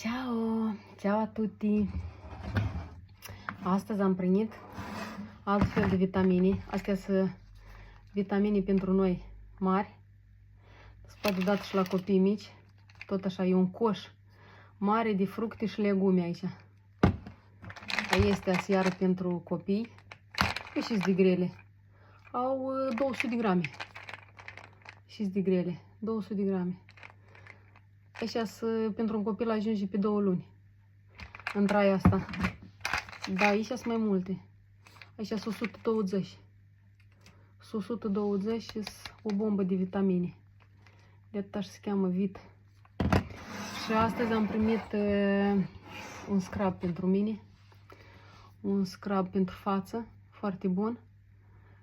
Ciao! Ciao a tutti! Astăzi am primit alt fel de vitamine. Astea sunt vitamine pentru noi mari. Se poate dat și la copii mici. Tot așa, e un coș mare de fructe și legume aici. Este iară pentru copii. Și de grele. Au 200 de grame. Și de grele. 200 de grame. Așa pentru un copil ajunge pe 2 luni. În traia asta. Da, aici sunt mai multe. Aici sunt 120. 120 și o bombă de vitamine. De atâta se cheamă Vit. Și astăzi am primit un scrub pentru mine. Un scrub pentru față. Foarte bun.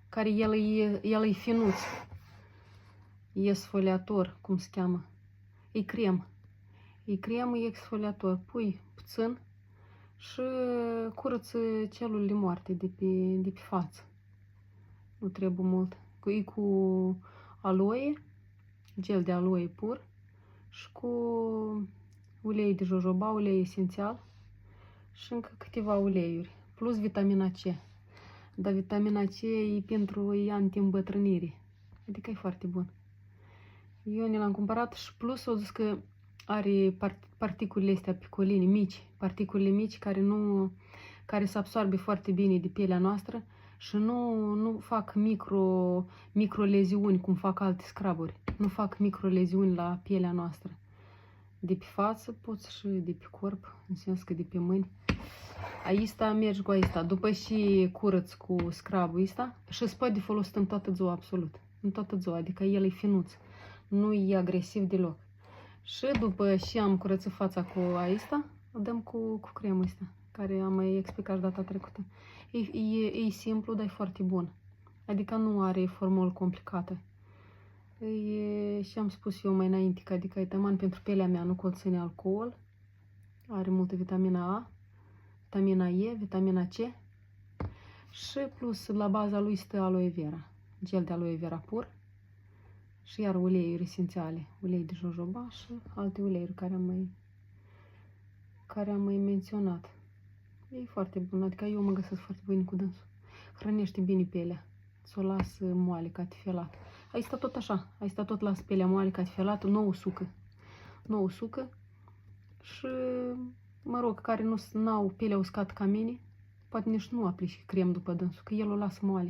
Care el e finuț. E exfoliator, cum se cheamă. E cremă. E cremă, e exfoliator. Pui puțin și curăță celulele moarte de pe față. Nu trebuie mult. E cu aloe, gel de aloe pur și cu ulei de jojoba, ulei esențial și încă câteva uleiuri. Plus vitamina C. Dar vitamina C e pentru anti-îmbătrânire. Adică e foarte bun. Eu ne l-am cumpărat și plus o zis că are particulele astea picoline mici, particulele mici care se absorbe foarte bine de pielea noastră și nu fac microleziuni cum fac alte scraburi. Nu fac microleziuni la pielea noastră. De pe față poți și de pe corp, în sens că de pe mâini. Aici mergi cu aici. După și curăț cu scrabul ăsta și se poate folosi în toată ziua, absolut. În toată ziua, adică el e finuț. Nu e agresiv deloc. Și după ce am curățat fața cu aista, o dăm cu cremul ăsta, care am mai explicat data trecută. E simplu, dar e foarte bun. Adică nu are formulă complicată. Și am spus eu mai înainte că adică e taman pentru pielea mea, nu conține alcool. Are multă vitamina A, vitamina E, vitamina C. Și plus la baza lui stă aloe vera. Gel de aloe vera pur. Și iar uleiuri esențiale, ulei de jojoba și alte uleiuri care am mai menționat. E foarte bun, adică eu mă găsesc foarte bine cu dânsul. Hrănește bine pielea, să o las moale ca tifelat. Aici stă tot așa, aici stă tot las pielea moale ca tifelat, nouă sucă. Și, mă rog, care nu au pielea uscată ca mine, poate nici nu aplici crem după dânsul, că el o lasă moale.